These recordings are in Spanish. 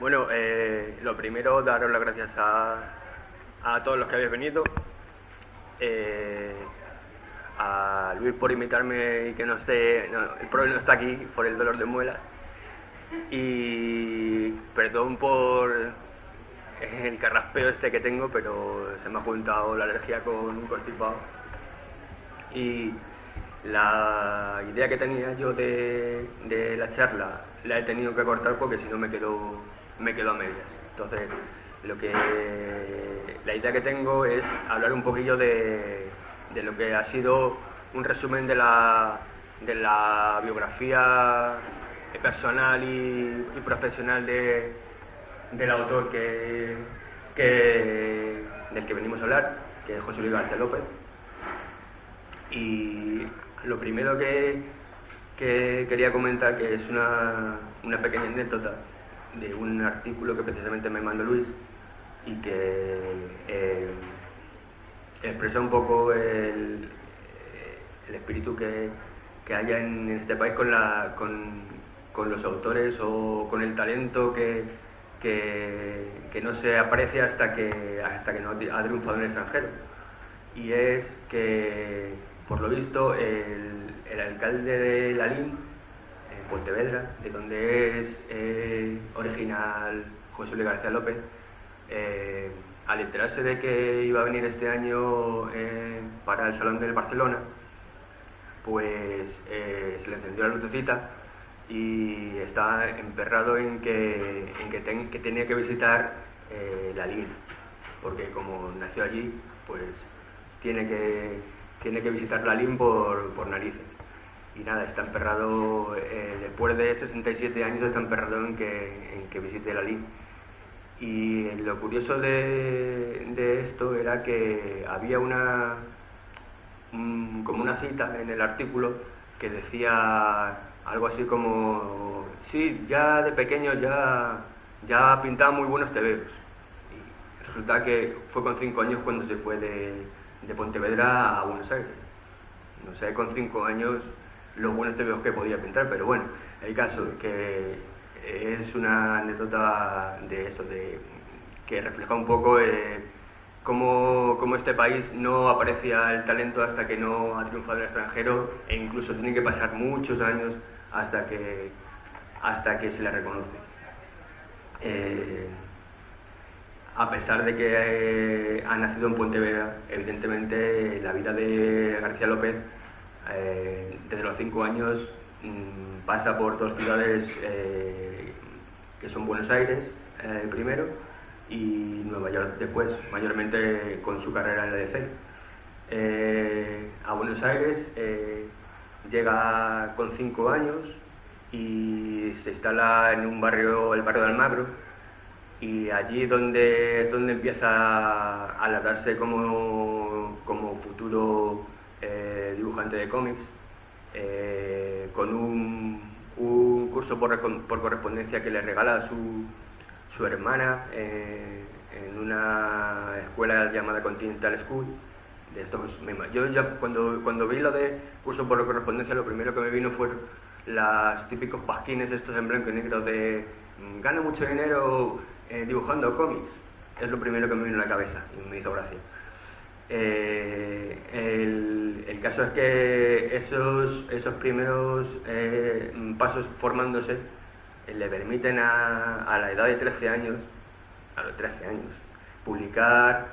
Bueno, lo primero, daros las gracias a todos los que habéis venido, a Luis por invitarme y que no esté, el problema no está aquí por el dolor de muelas, y perdón por el carraspeo este que tengo, pero se me ha juntado la alergia con un constipado. Y la idea que tenía yo de la charla la he tenido que cortar porque si no me quedo a medias. Entonces, la idea que tengo es hablar un poquillo de lo que ha sido un resumen de la biografía personal y profesional del autor del que venimos a hablar, que es José Luis García López. Y lo primero que quería comentar, que es una pequeña anécdota de un artículo que precisamente me mandó Luis y que expresa un poco el espíritu que haya en este país con los autores o con el talento que no se aprecia hasta que no ha triunfado en el extranjero. Y es que, por lo visto, el alcalde de Lalín, en Pontevedra, de donde es original José Luis García López, al enterarse de que iba a venir este año para el Salón del Barcelona, pues se le encendió la lucecita y está emperrado en que tenía que visitar Lalín, porque como nació allí, pues tiene que visitar Lalín por narices. Y nada, está emperrado, después de 67 años está emperrado en que visite Lalín. Y lo curioso de esto era que había como una cita en el artículo que decía algo así como: sí, ya de pequeño ya pintaba muy buenos tebeos. Y resulta que fue con 5 años cuando se fue de Pontevedra a Buenos Aires. No sé con 5 años los buenos tebeos que podía pintar, pero bueno, el caso que es una anécdota de eso, que refleja un poco cómo este país no aprecia el talento hasta que no ha triunfado en el extranjero, e incluso tiene que pasar muchos años hasta que se le reconoce. A pesar de que ha nacido en Pontevedra, evidentemente la vida de García López desde los 5 años pasa por 2 ciudades que son Buenos Aires primero y Nueva York después, mayormente con su carrera en la DC. A Buenos Aires llega con 5 años y se instala en el barrio de Almagro, y allí es donde empieza a labrarse como futuro dibujante de cómics, con un curso por correspondencia que le regala su hermana en una escuela llamada Continental School. Yo ya cuando vi lo de curso por correspondencia, lo primero que me vino fueron los típicos pasquines estos en blanco y negro de gana mucho dinero dibujando cómics. Es lo primero que me vino a la cabeza y me hizo gracia. El caso es que esos primeros pasos formándose le permiten a la edad de 13 años, a los 13 años, publicar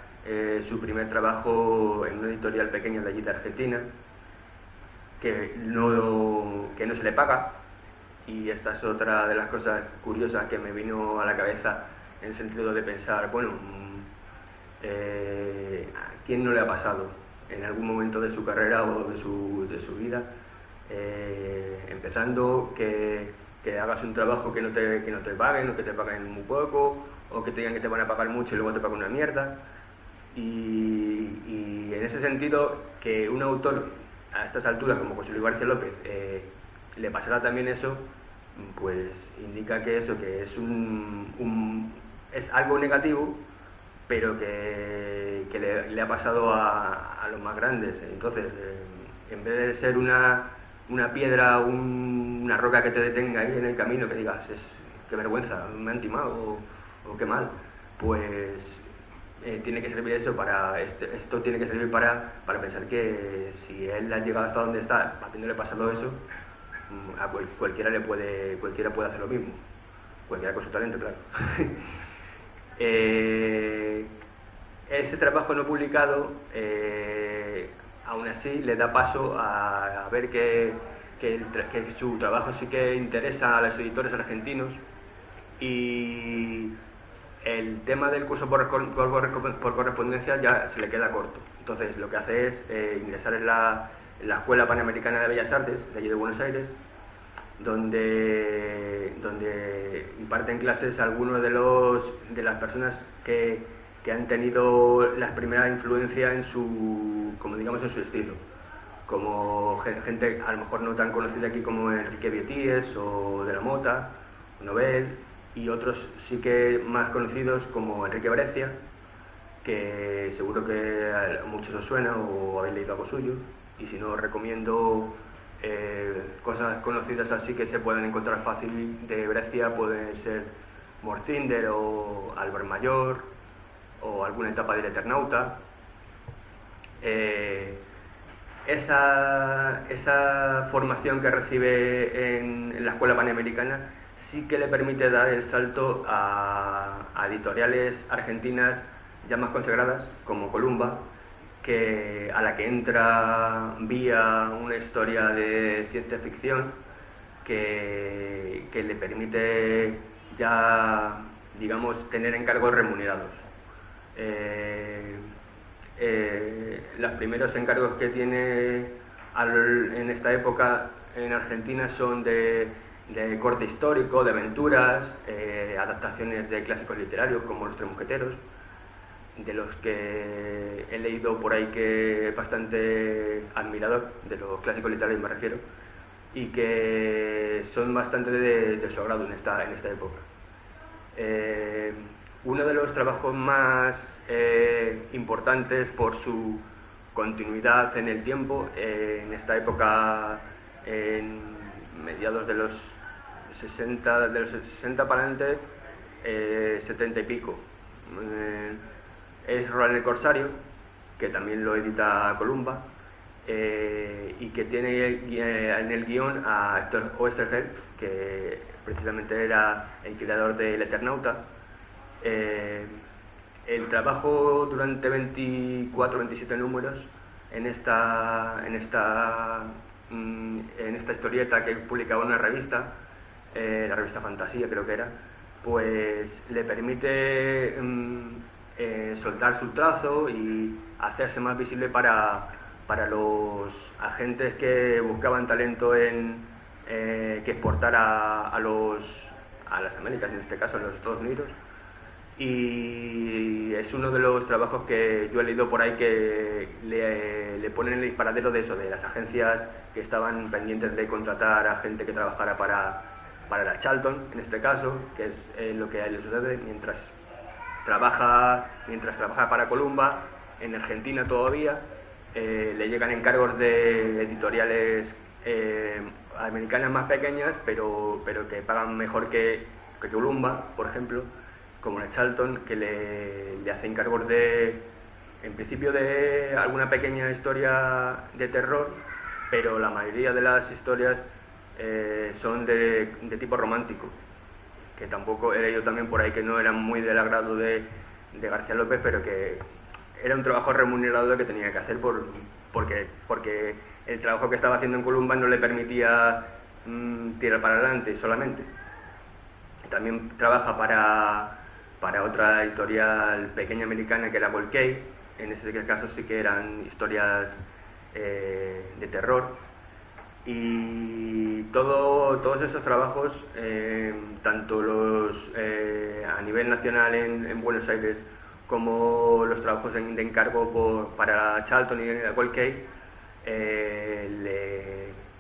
su primer trabajo en una editorial pequeña de allí de Argentina, que no se le paga. Y esta es otra de las cosas curiosas que me vino a la cabeza, en el sentido de pensar, bueno, ¿a quién no le ha pasado en algún momento de su carrera o de su vida, empezando, que hagas un trabajo que no te paguen, o que te paguen muy poco, o que te digan que te van a pagar mucho y luego te pagan una mierda? Y en ese sentido, que un autor a estas alturas como José Luis García López le pasará también eso, pues indica que es es algo negativo, pero que le ha pasado a los más grandes. Entonces, en vez de ser una piedra, una roca que te detenga ahí en el camino, que digas, qué vergüenza, me han timado o qué mal. Pues tiene que servir eso esto tiene que servir para pensar que si él ha llegado hasta donde está, habiéndole pasado eso, a cualquiera puede hacer lo mismo, cualquiera con su talento, claro. Ese trabajo no publicado, aún así, le da paso a ver que su trabajo sí que interesa a los editores argentinos, y el tema del curso por correspondencia ya se le queda corto. Entonces lo que hace es ingresar en la Escuela Panamericana de Bellas Artes de allí de Buenos Aires, donde imparten clases algunos de las personas que han tenido la primera influencia en su estilo, como gente a lo mejor no tan conocida aquí como Enrique Bieties o De la Mota, Nobel, y otros sí que más conocidos como Enrique Breccia, que seguro que a muchos os suena o habéis leído algo suyo, y si no, os recomiendo cosas conocidas así que se pueden encontrar fácil de Breccia. Pueden ser Morcinder o Álvar Mayor o alguna etapa del Eternauta. Esa formación que recibe en la Escuela Panamericana sí que le permite dar el salto a editoriales argentinas ya más consagradas, como Columba, a la que entra vía una historia de ciencia ficción que le permite ya, digamos, tener encargos remunerados. Los primeros encargos que tiene en esta época en Argentina son de corte histórico, de aventuras, adaptaciones de clásicos literarios como Los Tres Mosqueteros, de los que he leído por ahí que es bastante admirador, de los clásicos literarios me refiero, y que son bastante de su agrado en esta época. Uno de los trabajos más importantes por su continuidad en el tiempo, en esta época, en mediados de los 60 para adelante, 70 y pico, es Roland el Corsario, que también lo edita Columba, y que tiene en el guión a Héctor Oesterheld, que precisamente era el creador del Eternauta. El trabajo durante 24-27 números en esta historieta que publicaba una revista, la revista Fantasía creo que era, pues le permite soltar su trazo y hacerse más visible para los agentes que buscaban talento que exportara a las Américas, en este caso a los Estados Unidos. Y es uno de los trabajos que yo he leído por ahí que le ponen el disparadero de eso, de las agencias que estaban pendientes de contratar a gente que trabajara para la Charlton, en este caso, que es lo que a él le sucede mientras trabaja para Columba. En Argentina todavía le llegan encargos de editoriales americanas más pequeñas, pero que pagan mejor que Columba, por ejemplo, como la Charlton, que le hace encargos en principio de alguna pequeña historia de terror, pero la mayoría de las historias son de tipo romántico, que tampoco he leído también por ahí que no eran muy del agrado de García López, pero que era un trabajo remunerado que tenía que hacer porque el trabajo que estaba haciendo en Columba no le permitía tirar para adelante solamente. También trabaja para otra editorial pequeña americana que era Volcay. En ese caso sí que eran historias de terror. Y todos esos trabajos, tanto los a nivel nacional en Buenos Aires como los trabajos de encargo para Charlton y Volcay,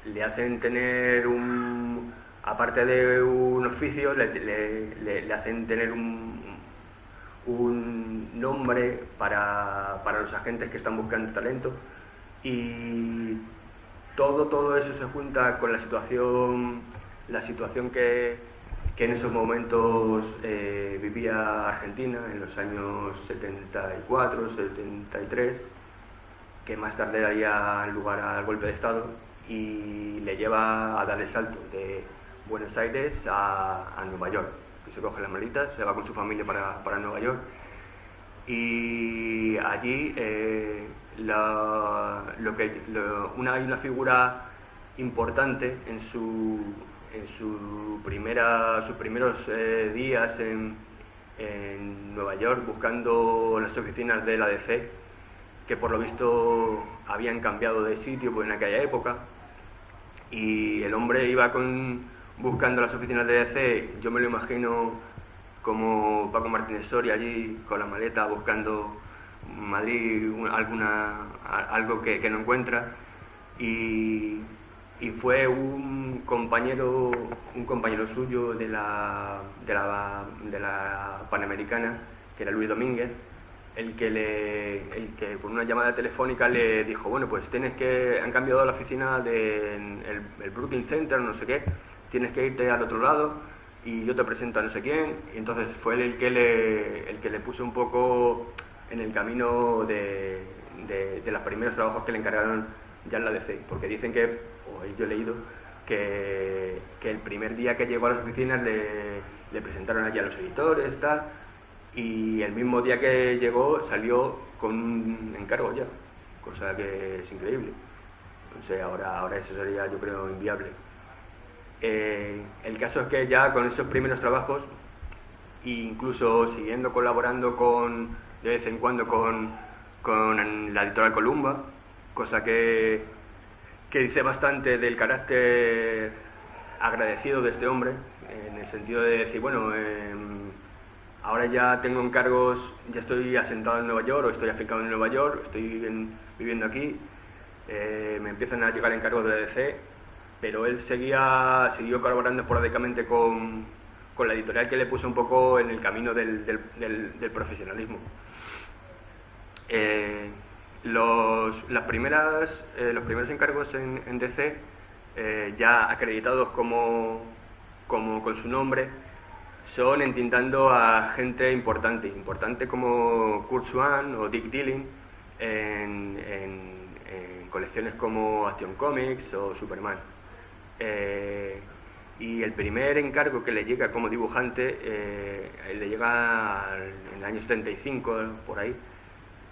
le hacen tener aparte de un oficio, le hacen tener un nombre para los agentes que están buscando talento. Y todo eso se junta con la situación que que en esos momentos vivía Argentina en los años 74, 73, que más tarde daría lugar al golpe de Estado y le lleva a dar el salto de Buenos Aires a Nueva York, que se coge las maletas, se va con su familia para Nueva York y allí hay una figura importante en sus primeros días en Nueva York buscando las oficinas de la DC, que por lo visto habían cambiado de sitio pues, en aquella época, y el hombre iba buscando las oficinas de DC. Yo me lo imagino como Paco Martínez Soria allí con la maleta buscando Madrid algo que no encuentra, y fue un compañero suyo de la Panamericana, que era Luis Domínguez, el que por una llamada telefónica le dijo, bueno, pues han cambiado la oficina del Brooklyn Center, no sé qué, tienes que irte al otro lado y yo te presento a no sé quién. Y entonces fue el que le puso un poco en el camino de los primeros trabajos que le encargaron ya en la DC, porque dicen que, o yo he leído, que el primer día que llegó a las oficinas le presentaron allí a los editores, tal, y el mismo día que llegó salió con un encargo ya, cosa que es increíble. Entonces ahora eso sería, yo creo, inviable. El caso es que ya con esos primeros trabajos, incluso siguiendo colaborando de vez en cuando con la editorial Columba, cosa que dice bastante del carácter agradecido de este hombre, en el sentido de decir, bueno, ahora ya tengo encargos, ya estoy asentado en Nueva York, o estoy afincado en Nueva York, estoy viviendo aquí, me empiezan a llegar encargos de DC, pero él siguió colaborando esporádicamente con la editorial, que le puso un poco en el camino del profesionalismo. Los primeros encargos en DC, ya acreditados como con su nombre, son entintando a gente importante como Kurt Swan o Dick Dilling en colecciones como Action Comics o Superman. Y el primer encargo que le llega como dibujante le llega en el año 75, por ahí,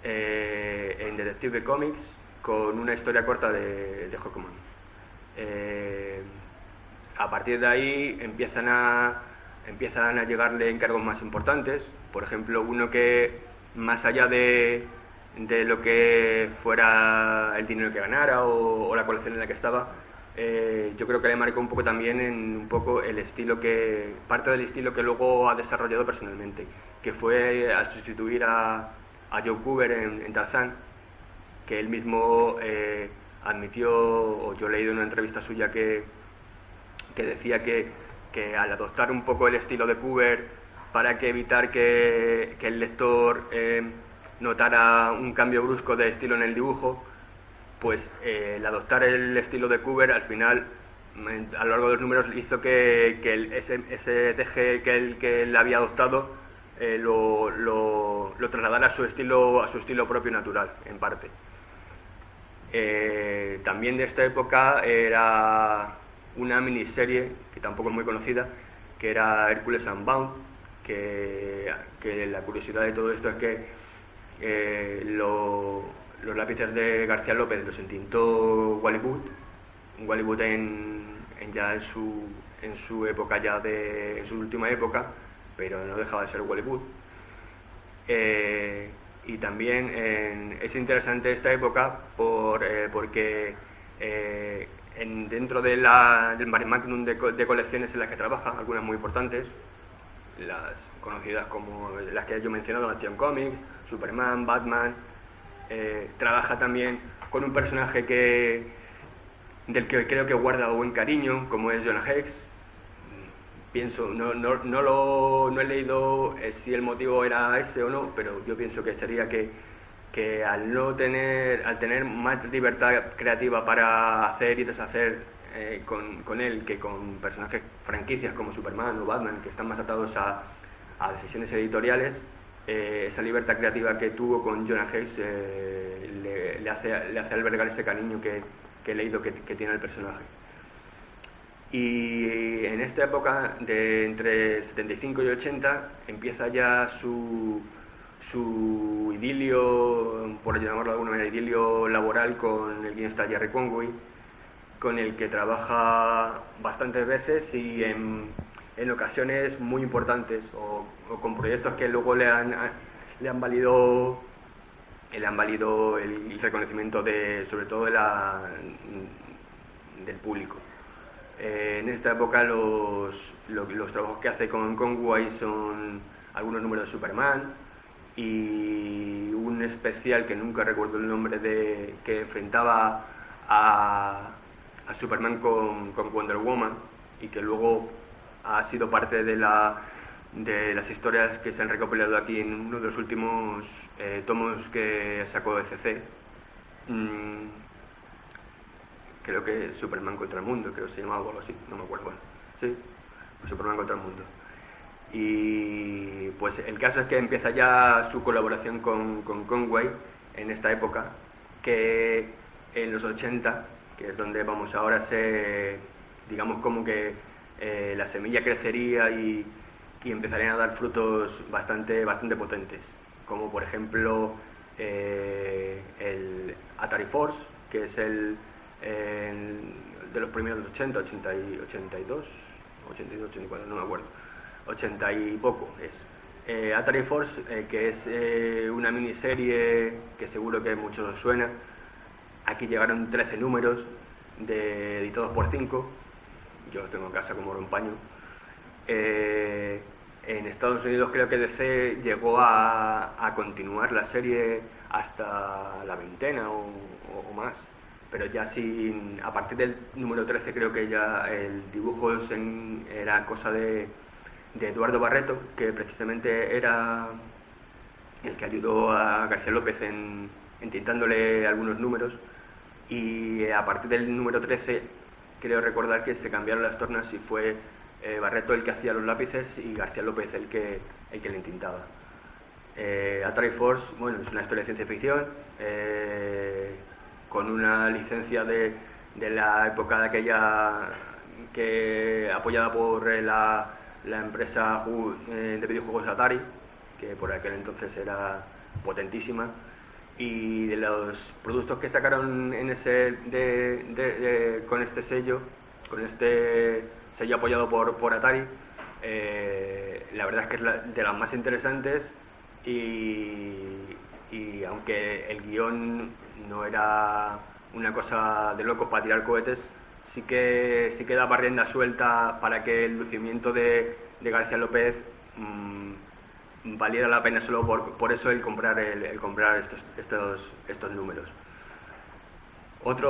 en Detective Comics, con una historia corta de Hawkman. A partir de ahí empiezan a llegarle encargos más importantes, por ejemplo, uno que, más allá de lo que fuera el dinero que ganara o la colección en la que estaba, yo creo que le marcó un poco también parte del estilo que luego ha desarrollado personalmente, que fue al sustituir a Joe Kubert en Tarzán, que él mismo admitió, o yo he leído en una entrevista suya que decía que al adoptar un poco el estilo de Kubert para evitar que el lector notara un cambio brusco de estilo en el dibujo, pues el adoptar el estilo de Kubert al final, a lo largo de los números, hizo que ese deje que él había adoptado lo trasladara a su estilo propio natural, en parte. También de esta época era una miniserie que tampoco es muy conocida, que era Hercules Unbound, que la curiosidad de todo esto es que los lápices de García López los entintó Wally Wood ya en su época, en su última época, pero no dejaba de ser Wally Wood. Y también es interesante esta época porque dentro del magnum de colecciones en las que trabaja, algunas muy importantes, las conocidas como las que yo he mencionado, Action Comics, Superman, Batman, trabaja también con un personaje del que creo que guarda buen cariño, como es Jonah Hex. Pienso, no he leído si el motivo era ese o no, pero yo pienso que sería que al tener más libertad creativa para hacer y deshacer con él que con personajes franquicias como Superman o Batman, que están más atados a decisiones editoriales, esa libertad creativa que tuvo con Jonah Hex le hace albergar ese cariño que he leído que tiene el personaje. Y en esta época, de entre 75 y 80, empieza ya su idilio, por llamarlo de alguna manera, idilio laboral con el guionista Jerry Conway, con el que trabaja bastantes veces y en ocasiones muy importantes, o con proyectos que luego le han valido el reconocimiento sobre todo del público. En esta época los trabajos que hace con Conway son algunos números de Superman y un especial que nunca recuerdo el nombre, que enfrentaba a Superman con Wonder Woman, y que luego ha sido parte de las historias que se han recopilado aquí en uno de los últimos tomos que sacó CC. Creo que Superman contra el mundo, creo que se llamaba algo así, no me acuerdo. Bueno, sí, Superman contra el mundo. Y pues el caso es que empieza ya su colaboración con Conway en esta época, que en los 80, que es donde vamos ahora, digamos como que la semilla crecería y empezarían a dar frutos bastante potentes, como por ejemplo el Atari Force, que es el de los primeros de los 80, 82, 84, no me acuerdo, 80 y poco es. Atari Force, que es una miniserie que seguro que muchos os suena. Aquí llegaron 13 números editados por 5, yo los tengo en casa como oro en paño. En Estados Unidos creo que DC llegó a continuar la serie hasta la veintena o más, pero ya a partir del número 13 creo que ya el dibujo era cosa de Eduardo Barreto, que precisamente era el que ayudó a García López tintándole algunos números, y a partir del número 13 creo recordar que se cambiaron las tornas y fue Barreto el que hacía los lápices y García López el que le entintaba. Atari Force, bueno, es una historia de ciencia ficción, con una licencia de la época de aquella, apoyada por la empresa de videojuegos Atari, que por aquel entonces era potentísima, y de los productos que sacaron con este sello apoyado por Atari, la verdad es que es de las más interesantes, y aunque el guión no era una cosa de locos para tirar cohetes, sí que daba rienda suelta para que el lucimiento de García López valiera la pena solo por eso el comprar estos números. Otra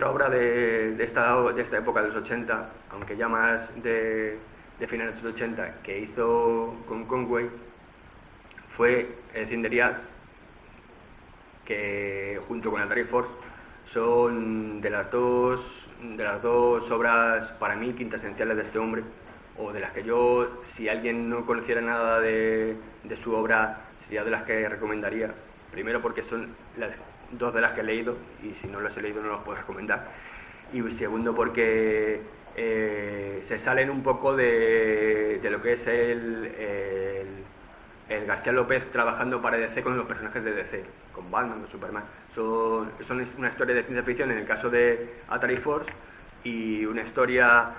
obra de esta época de los 80, aunque ya más de finales de los 80, que hizo con Conway, fue Cinderías, que junto con Atari Force son de las dos obras para mí quintesenciales de este hombre, o de las que yo, si alguien no conociera nada de su obra, sería de las que recomendaría. Primero porque son las dos de las que he leído, y si no las he leído no las puedo recomendar. Y segundo porque se salen un poco de lo que es el García López trabajando para DC con los personajes de DC, con Batman, con Superman. Son una historia de ciencia ficción en el caso de Atari Force, y una historia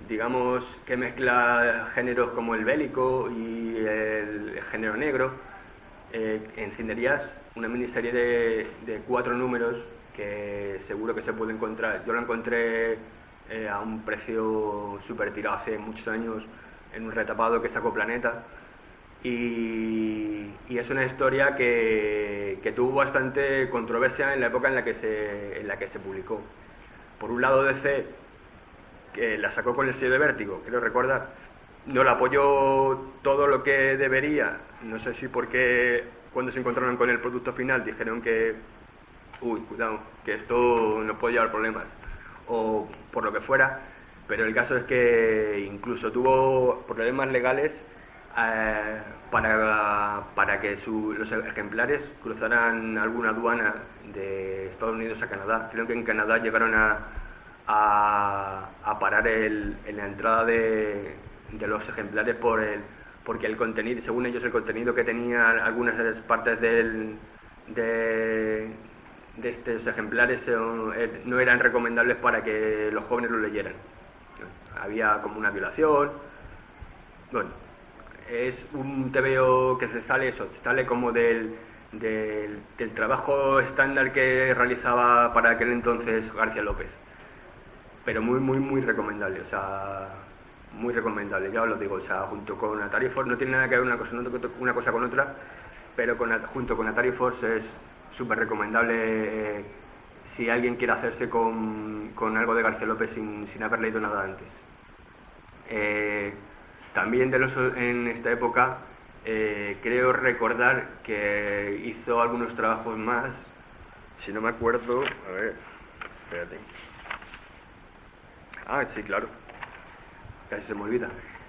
digamos que mezcla géneros como el bélico y el género negro. En Cinderías, una miniserie de 4 números que seguro que se puede encontrar. Yo la encontré a un precio súper tirado hace muchos años en un retapado que sacó Planeta, y es una historia que tuvo bastante controversia en la época en la que se publicó. Por un lado, DC, que la sacó con el sello de Vértigo, quiero recordar, no la apoyó todo lo que debería. No sé si porque cuando se encontraron con el producto final dijeron que uy, cuidado, que esto nos puede llevar problemas, o por lo que fuera, pero el caso es que incluso tuvo problemas legales para que los ejemplares cruzaran alguna aduana de Estados Unidos a Canadá. Creo que en Canadá llegaron a parar en la entrada de los ejemplares porque el contenido, según ellos, el contenido que tenía algunas partes de estos ejemplares no eran recomendables para que los jóvenes lo leyeran. Había como una violación. Bueno, es un TVO que se sale como del trabajo estándar que realizaba para aquel entonces García López. Pero muy, muy, muy recomendable, o sea, muy recomendable, ya os lo digo, o sea, junto con Atari Force, no tiene nada que ver una cosa con otra, pero junto con Atari Force es súper recomendable si alguien quiere hacerse con algo de García López sin haber leído nada antes. También en esta época creo recordar que hizo algunos trabajos más, si no me acuerdo, a ver, espérate. Ah, sí, claro, casi se me olvida.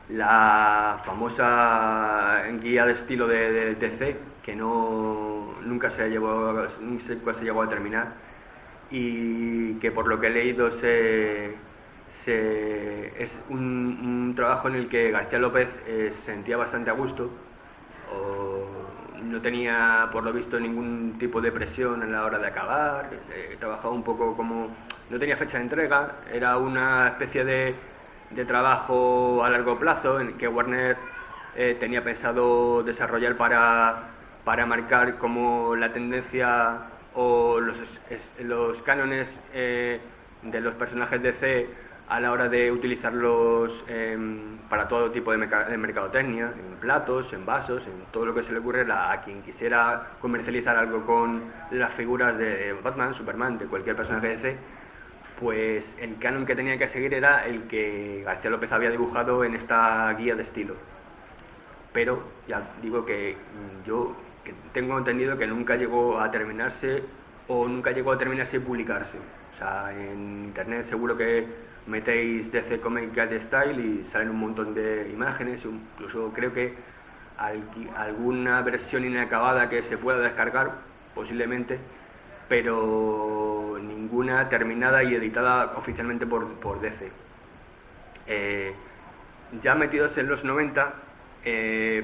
La famosa guía de estilo de DC, que nunca se llegó a terminar, y que por lo que he leído es un trabajo en el que García López se sentía bastante a gusto, no tenía por lo visto ningún tipo de presión a la hora de acabar, trabajaba un poco como... no tenía fecha de entrega, era una especie de trabajo a largo plazo en que Warner tenía pensado desarrollar para marcar como la tendencia o los cánones de los personajes DC a la hora de utilizarlos para todo tipo de mercadotecnia, en platos, en vasos, en todo lo que se le ocurre a quien quisiera comercializar algo con las figuras de Batman, Superman, de cualquier personaje de DC. Pues el canon que tenía que seguir era el que García López había dibujado en esta guía de estilo. Pero ya digo que yo tengo entendido que nunca llegó a terminarse y publicarse. O sea, en internet seguro que metéis DC Comic Guide Style y salen un montón de imágenes, incluso creo que alguna versión inacabada que se pueda descargar, posiblemente, pero ninguna terminada y editada oficialmente por DC. Ya metidos en los 90,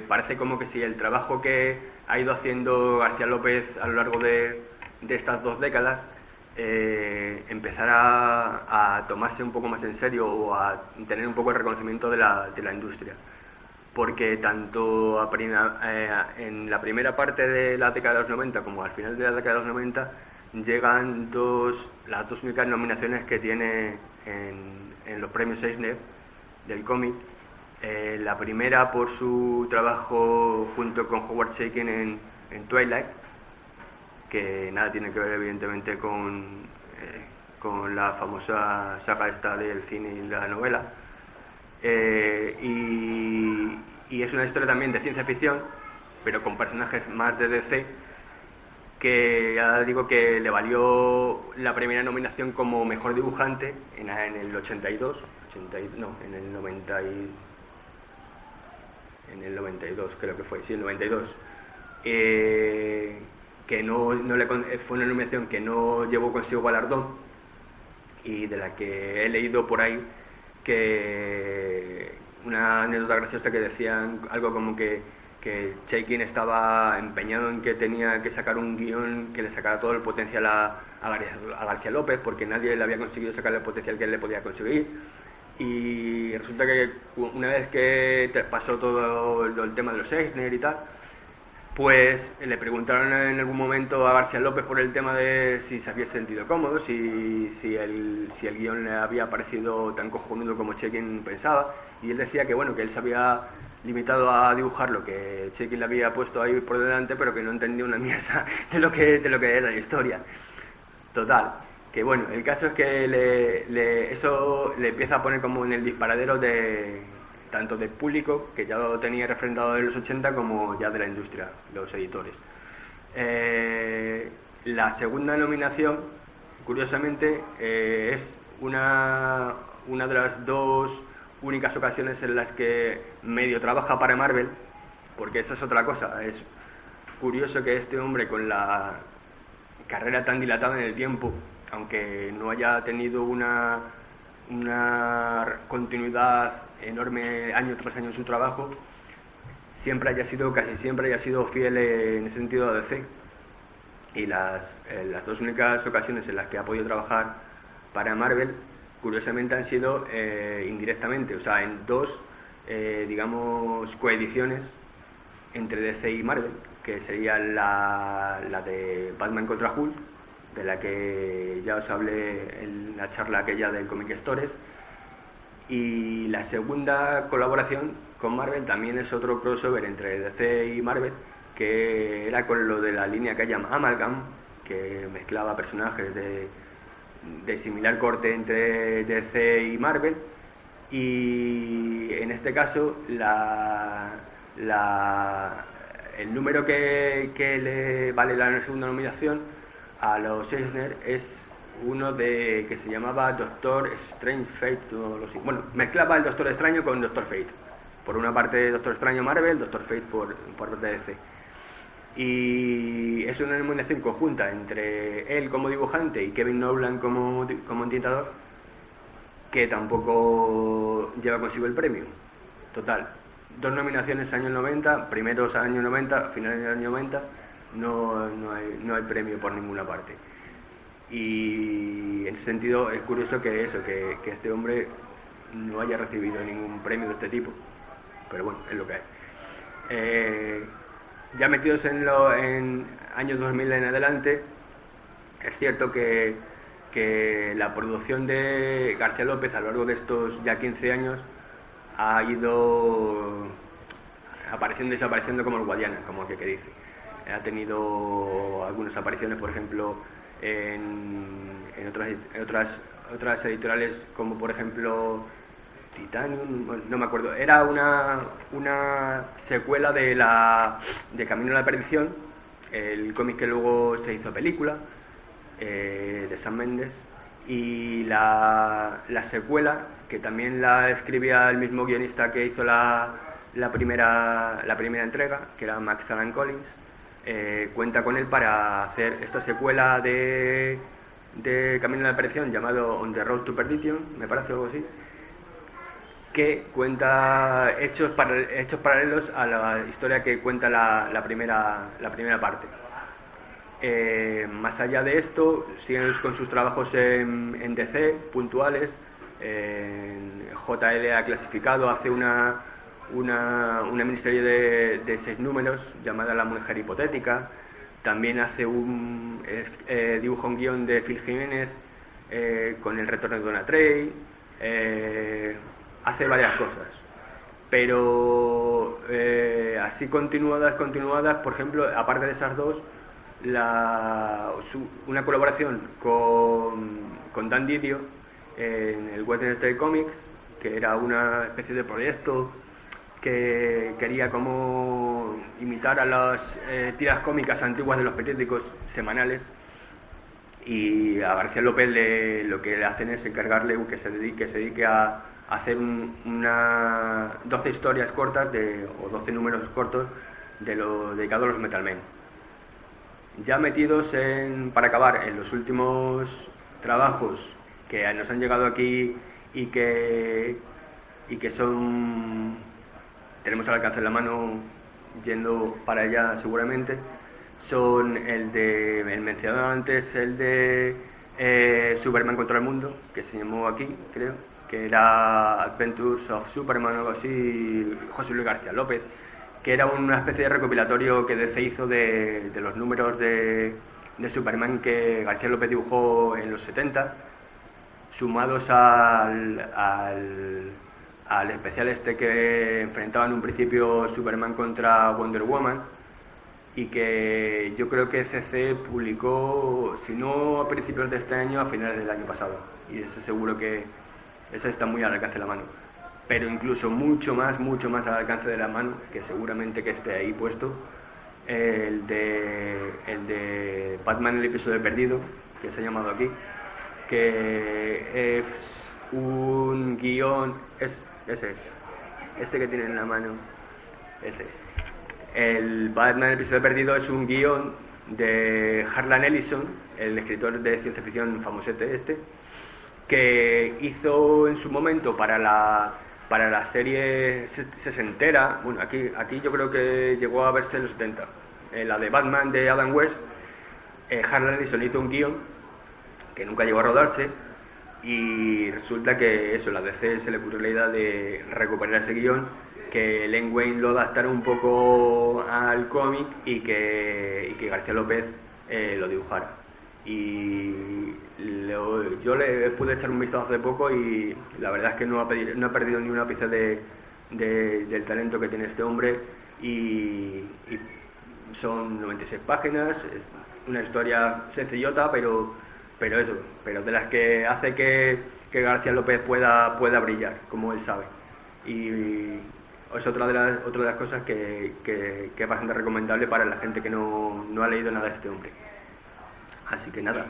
parece como que si el trabajo que ha ido haciendo García López a lo largo de estas 2 décadas empezara a tomarse un poco más en serio o a tener un poco el reconocimiento de la industria. Porque tanto en la primera parte de la década de los 90 como al final de la década de los 90 llegan las dos únicas nominaciones que tiene en los premios Eisner del cómic. La primera por su trabajo junto con Howard Chaykin en Twilight, que nada tiene que ver evidentemente con la famosa saga esta del cine y la novela. Y es una historia también de ciencia ficción, pero con personajes más de DC, que ya digo que le valió la primera nominación como mejor dibujante en el 82, en el 90 en el 92 creo que fue, sí, el 92, que fue una nominación que no llevó consigo galardón y de la que he leído por ahí que una anécdota graciosa que decían algo como que Chaykin estaba empeñado en que tenía que sacar un guión que le sacara todo el potencial a García López, porque nadie le había conseguido sacar el potencial que él le podía conseguir. Y resulta que una vez que pasó todo el tema de los Eisner y tal, pues le preguntaron en algún momento a García López por el tema de si se había sentido cómodo, si el guión le había parecido tan cojonudo como Chaykin pensaba, y él decía que bueno, que él se había limitado a dibujar lo que Chaykin le había puesto ahí por delante, pero que no entendía una mierda de lo que era la historia. Total, que bueno, el caso es que eso le empieza a poner como en el disparadero tanto del público, que ya lo tenía refrendado en los 80, como ya de la industria, los editores. La segunda nominación, curiosamente, es una de las dos únicas ocasiones en las que medio trabaja para Marvel, porque eso es otra cosa. Es curioso que este hombre, con la carrera tan dilatada en el tiempo, aunque no haya tenido una continuidad enorme año tras año en su trabajo, casi siempre haya sido fiel en ese sentido a DC. Y las dos únicas ocasiones en las que ha podido trabajar para Marvel, curiosamente, han sido indirectamente, o sea, en dos, digamos, coediciones entre DC y Marvel, que sería la de Batman contra Hulk, de la que ya os hablé en la charla aquella del Comic Stores, y la segunda colaboración con Marvel también es otro crossover entre DC y Marvel, que era con lo de la línea que llama Amalgam, que mezclaba personajes de similar corte entre DC y Marvel, y en este caso el número que le vale la segunda nominación a los Eisner es uno que se llamaba Doctor Strange Fate, bueno, mezclaba el Doctor Extraño con Doctor Fate. Por una parte Doctor Extraño Marvel, Doctor Fate por parte de DC. Y es una nominación conjunta entre él como dibujante y Kevin Nowlan como entintador, que tampoco lleva consigo el premio. Total, 2 nominaciones años 90, primeros años 90, finales del año 90, no hay premio por ninguna parte. Y en ese sentido es curioso que este hombre no haya recibido ningún premio de este tipo, pero bueno, es lo que hay. Ya metidos en años 2000 en adelante, es cierto que la producción de García López a lo largo de estos ya 15 años ha ido apareciendo y desapareciendo como el Guadiana, como que dice. Ha tenido algunas apariciones, por ejemplo, en otras editoriales, como por ejemplo Titanium, no me acuerdo, era una secuela de Camino a la Perdición, el cómic que luego se hizo película, de Sam Mendes, y la secuela, que también la escribía el mismo guionista que hizo la primera entrega, que era Max Allan Collins, cuenta con él para hacer esta secuela de Camino a la Perdición, llamado On the Road to Perdition, me parece, algo así, que cuenta hechos paralelos a la historia que cuenta la primera parte. Más allá de esto, siguen con sus trabajos en DC, puntuales. JL ha clasificado, hace una miniserie de 6 números llamada La Mujer Hipotética. También hace dibuja un guión de Phil Jiménez con El Retorno de Donna Trey. Hace varias cosas, pero así continuadas, por ejemplo, aparte de esas dos, una colaboración con Dan Didio en el Wednesday Comics, que era una especie de proyecto que quería como imitar a las tiras cómicas antiguas de los periódicos semanales, y a García López lo que le hacen es encargarle que se dedique a hacer 12 historias cortas o 12 números cortos dedicados a los Metal Men. Ya metidos para acabar en los últimos trabajos que nos han llegado aquí y que tenemos al alcance de la mano yendo para allá seguramente, son el mencionado antes, el de Superman contra el mundo, que se llamó aquí, creo, que era Adventures of Superman o algo así, José Luis García López, que era una especie de recopilatorio que DC hizo de los números de Superman que García López dibujó en los 70, sumados al especial este que enfrentaba en un principio Superman contra Wonder Woman, y que yo creo que CC publicó, si no a principios de este año, a finales del año pasado, y eso seguro que esa está muy al alcance de la mano, pero incluso mucho más al alcance de la mano, que seguramente que esté ahí puesto, el de Batman el episodio perdido, que se ha llamado aquí, que es un guión, ese es, este que tiene en la mano, ese. El Batman el episodio perdido es un guión de Harlan Ellison, el escritor de ciencia ficción famosete que hizo en su momento para la serie sesentera. Bueno, aquí yo creo que llegó a verse en los 70, la de Batman de Adam West. Harlan Ellison hizo un guión que nunca llegó a rodarse, y resulta que eso, la DC se le ocurrió la idea de recuperar ese guión, que Len Wein lo adaptara un poco al cómic y que García López lo dibujara. Y yo le pude echar un vistazo hace poco, y la verdad es que no ha perdido ni un ápice del talento que tiene este hombre, y son 96 páginas, es una historia sencillota, pero de las que hace que García López pueda brillar, como él sabe. Y es otra de las cosas que es bastante recomendable para la gente que no ha leído nada de este hombre. Así que nada,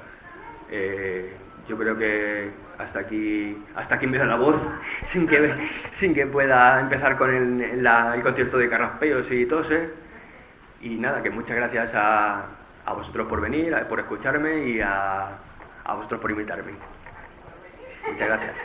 yo creo que hasta aquí me da la voz, sin que pueda empezar con el concierto de Carraspeos y toses. Y nada, que muchas gracias a vosotros por venir, por escucharme, y a vosotros por invitarme. Muchas gracias.